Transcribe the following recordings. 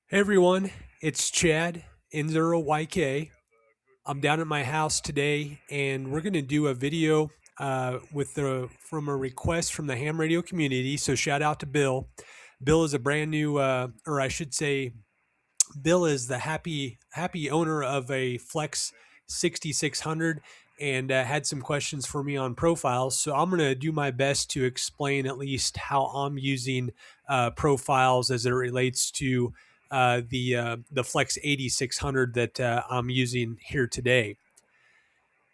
Hey everyone, it's Chad N0YK. I'm down at my house today, and we're going to do a video from a request from the ham radio community. So shout out to Bill. Bill is a brand new, or I should say, Bill is the happy owner of a Flex 6600 and had some questions for me on profiles. So I'm going to do my best to explain at least how I'm using profiles as it relates to the Flex 8600 that I'm using here today.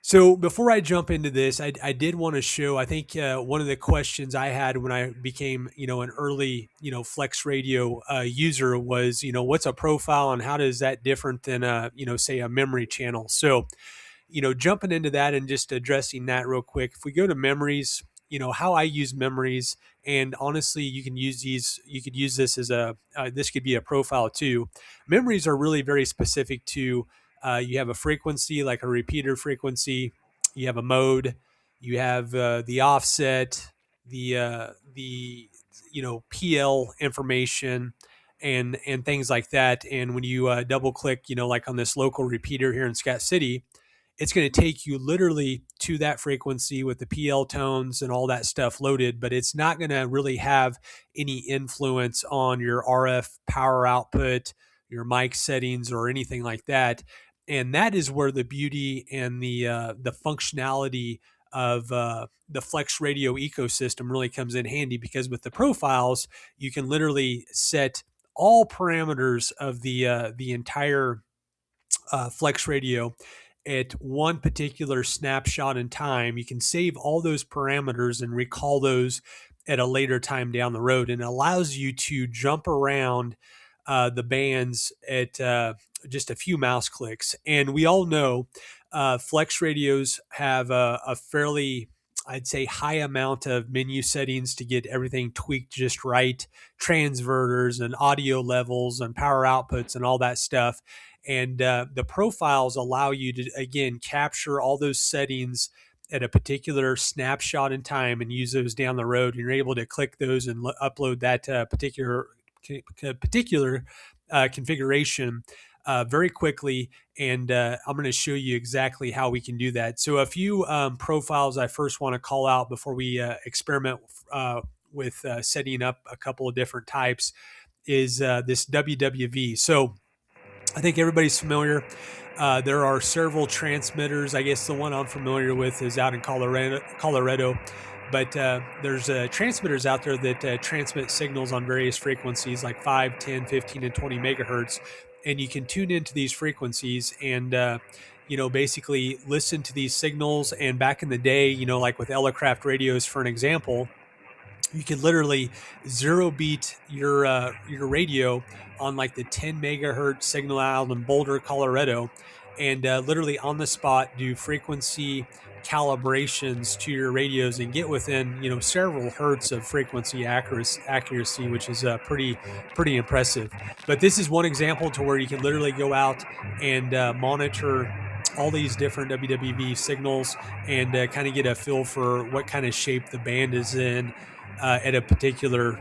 So before I jump into this, I did want to show. I think one of the questions I had when I became, an early, Flex Radio user was, what's a profile and how does that different than say a memory channel? So, jumping into that and just addressing that real quick. If we go to memories, how I use memories, and honestly, you can use these. You could use this as this could be a profile too. Memories are really very specific to you have a frequency, like a repeater frequency. You have a mode. You have the offset, the PL information, and things like that. And when you double click, like on this local repeater here in Scott City, it's going to take you literally to that frequency with the PL tones and all that stuff loaded, but it's not going to really have any influence on your RF power output, your mic settings, or anything like that. And that is where the beauty and the functionality of the Flex Radio ecosystem really comes in handy, because with the profiles, you can literally set all parameters of the entire Flex Radio at one particular snapshot in time. You can save all those parameters and recall those at a later time down the road, and it allows you to jump around the bands at just a few mouse clicks. And we all know Flex radios have a fairly, I'd say, high amount of menu settings to get everything tweaked just right, transverters and audio levels and power outputs and all that stuff. And the profiles allow you to, again, capture all those settings at a particular snapshot in time and use those down the road. And you're able to click those and upload that particular configuration very quickly. And I'm going to show you exactly how we can do that. So a few profiles I first want to call out before we experiment with setting up a couple of different types is this WWV. So I think everybody's familiar. There are several transmitters. I guess the one I'm familiar with is out in Colorado. But there's transmitters out there that transmit signals on various frequencies like 5, 10, 15, and 20 megahertz. And you can tune into these frequencies and, basically listen to these signals. And back in the day, like with Elecraft radios, for an example, you could literally zero beat your radio on like the 10 megahertz signal out in Boulder, Colorado, and literally on the spot do frequency calibrations to your radios and get within several hertz of frequency accuracy, which is pretty impressive. But this is one example to where you can literally go out and monitor all these different WWV signals and kind of get a feel for what kind of shape the band is in at a particular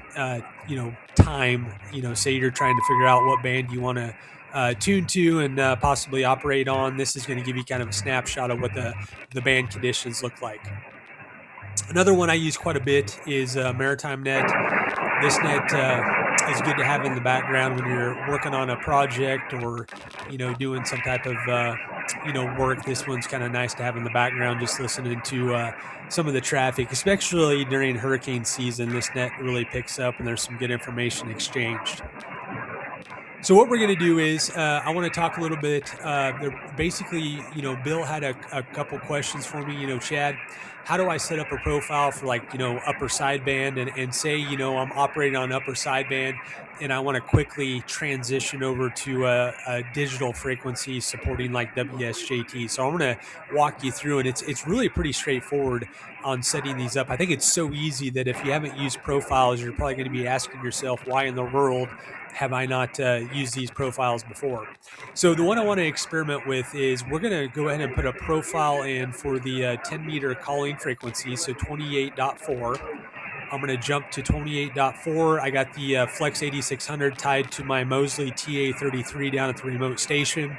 time. Say you're trying to figure out what band you want to tune to and possibly operate on. This is going to give you kind of a snapshot of what the band conditions look like. Another one I use quite a bit is Maritime Net. This net is good to have in the background when you're working on a project or doing some type of work. This one's kind of nice to have in the background, just listening to some of the traffic, especially during hurricane season. This net really picks up and there's some good information exchanged. So what we're going to do is I want to talk a little bit. Basically, Bill had a couple questions for me. Chad, how do I set up a profile for upper sideband and say, I'm operating on upper sideband and I want to quickly transition over to a digital frequency supporting like WSJT. So I'm going to walk you through, and it's really pretty straightforward on setting these up. I think it's so easy that if you haven't used profiles, you're probably going to be asking yourself, why in the world have I not used these profiles before? So the one I want to experiment with is we're going to go ahead and put a profile in for the 10 meter calling frequency, so 28.4. I'm going to jump to 28.4. I got the Flex 8600 tied to my Mosley TA33 down at the remote station.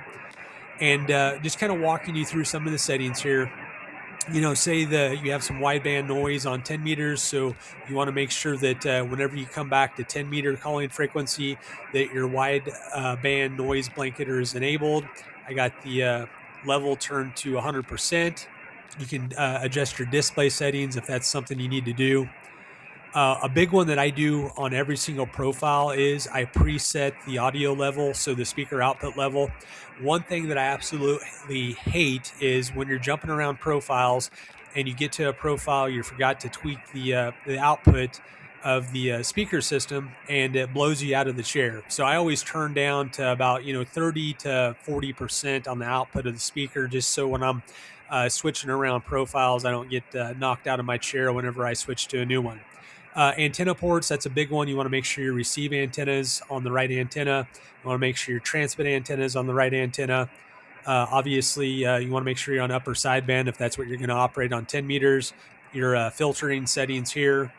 And just kind of walking you through some of the settings here. Say that you have some wideband noise on 10 meters. So you want to make sure that whenever you come back to 10-meter calling frequency, that your wide band noise blanketer is enabled. I got the level turned to 100%. You can adjust your display settings if that's something you need to do. A big one that I do on every single profile is I preset the audio level, so the speaker output level. One thing that I absolutely hate is when you're jumping around profiles and you get to a profile, you forgot to tweak the output of the speaker system, and it blows you out of the chair. So I always turn down to about 30 to 40% on the output of the speaker, just so when I'm switching around profiles, I don't get knocked out of my chair whenever I switch to a new one. Antenna ports, that's a big one. You want to make sure your receive antennas on the right antenna. You want to make sure your transmit antennas on the right antenna. Obviously, you want to make sure you're on upper sideband if that's what you're going to operate on 10 meters. Your filtering settings here.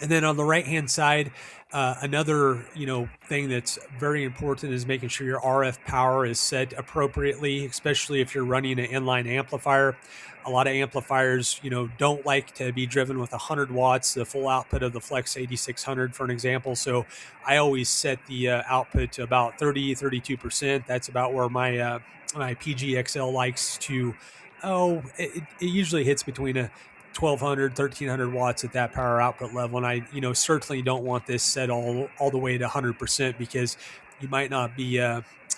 And then on the right-hand side, another thing that's very important is making sure your RF power is set appropriately, especially if you're running an inline amplifier. A lot of amplifiers, don't like to be driven with 100 watts, the full output of the Flex 8600, for an example. So I always set the output to about 32%. That's about where my my PGXL likes to. It usually hits between a 1200 1300 watts at that power output level, and I certainly don't want this set all the way to 100%, because you might not be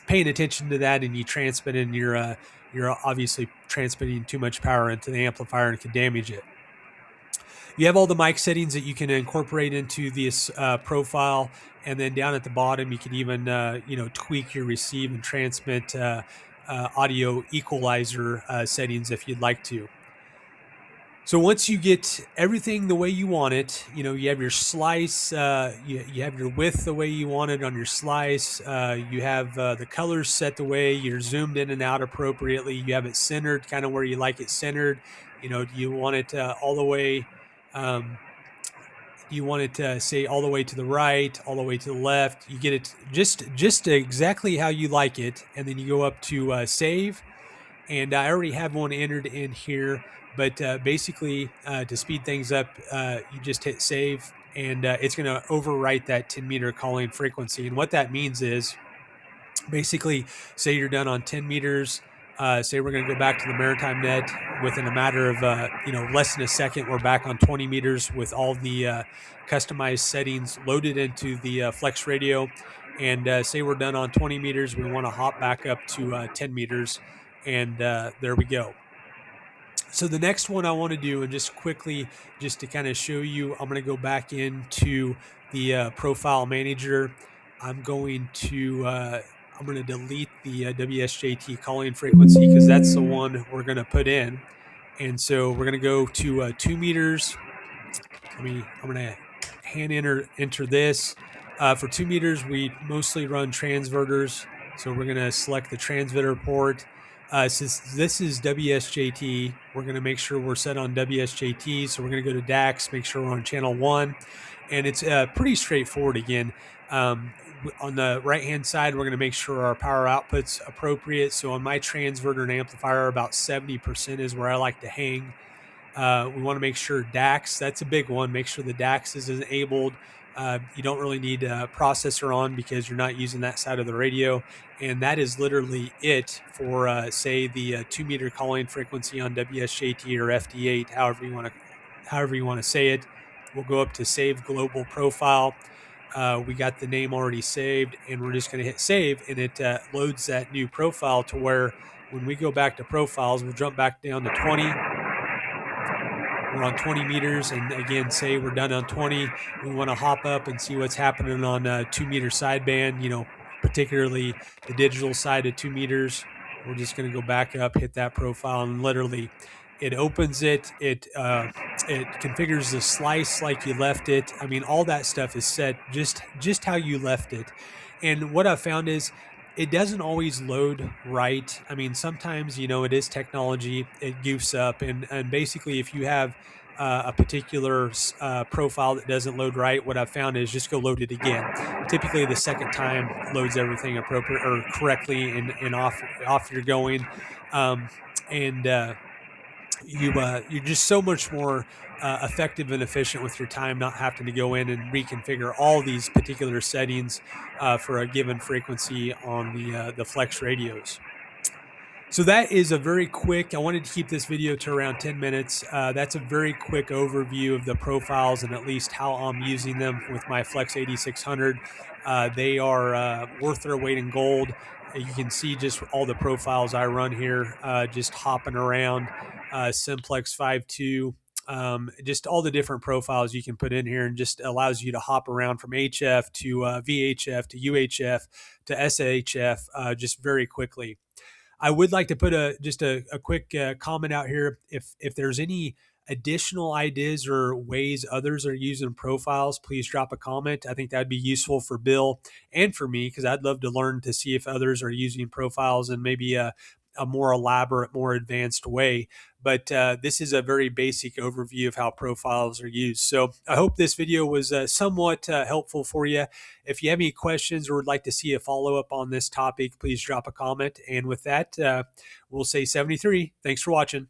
paying attention to that, and you transmit, and you're obviously transmitting too much power into the amplifier and can damage it. You have all the mic settings that you can incorporate into this profile, and then down at the bottom you can even tweak your receive and transmit audio equalizer settings if you'd like to. So once you get everything the way you want it, you have your slice, you have your width the way you want it on your slice, you have the colors set the way you're zoomed in and out appropriately, you have it centered kind of where you like it centered. Do you want it all the way, you want it to say all the way to the right, all the way to the left. You get it just exactly how you like it, and then you go up to save. And I already have one entered in here, but basically to speed things up, you just hit save, and it's going to overwrite that 10-meter calling frequency. And what that means is, basically, say you're done on 10 meters, say we're going to go back to the Maritime Net within a matter of less than a second. We're back on 20 meters with all the customized settings loaded into the Flex radio. And say we're done on 20 meters, we want to hop back up to 10 meters. And there we go. So the next one I want to do, and just quickly, just to kind of show you, I'm going to go back into the profile manager. I'm going to delete the WSJT calling frequency, because that's the one we're going to put in. And so we're going to go to 2 meters. I'm going to hand enter this. For 2 meters, we mostly run transverters. So we're going to select the transmitter port. Since this is WSJT, we're going to make sure we're set on WSJT. So we're going to go to DAX, make sure we're on channel 1. And it's pretty straightforward again. On the right-hand side, we're going to make sure our power output's appropriate. So on my transverter and amplifier, about 70% is where I like to hang. We want to make sure DAX, that's a big one. Make sure the DAX is enabled. You don't really need a processor on, because you're not using that side of the radio. And that is literally it for, say, the 2-meter calling frequency on WSJT or FD8, however you want to say it. We'll go up to Save Global Profile. We got the name already saved, and we're just going to hit save, and it loads that new profile to where when we go back to profiles, we'll jump back down to 20. We're on 20 meters, and again, say we're done on 20. We want to hop up and see what's happening on 2-meter sideband, particularly the digital side of 2 meters. We're just going to go back up, hit that profile, and literally it opens it. It configures the slice like you left it. I mean, all that stuff is set just how you left it. And what I've found is, it doesn't always load right. I mean, sometimes, it is technology, it goofs up. And basically, if you have a particular profile that doesn't load right, what I've found is just go load it again. Typically, the second time loads everything appropriate or correctly, and off you're going. Um, and you're just so much more effective and efficient with your time, not having to go in and reconfigure all these particular settings for a given frequency on the Flex radios. So that is a very quick, I wanted to keep this video to around 10 minutes. That's a very quick overview of the profiles and at least how I'm using them with my Flex 8600. They are worth their weight in gold. You can see just all the profiles I run here, just hopping around, Simplex 5.2, just all the different profiles you can put in here, and just allows you to hop around from HF to VHF to UHF to SHF just very quickly. I would like to put just a quick comment out here. If there's any additional ideas or ways others are using profiles, please drop a comment. I think that'd be useful for Bill and for me, because I'd love to learn to see if others are using profiles in maybe a more elaborate, more advanced way. But this is a very basic overview of how profiles are used. So I hope this video was somewhat helpful for you. If you have any questions or would like to see a follow-up on this topic, please drop a comment. And with that, we'll say 73. Thanks for watching.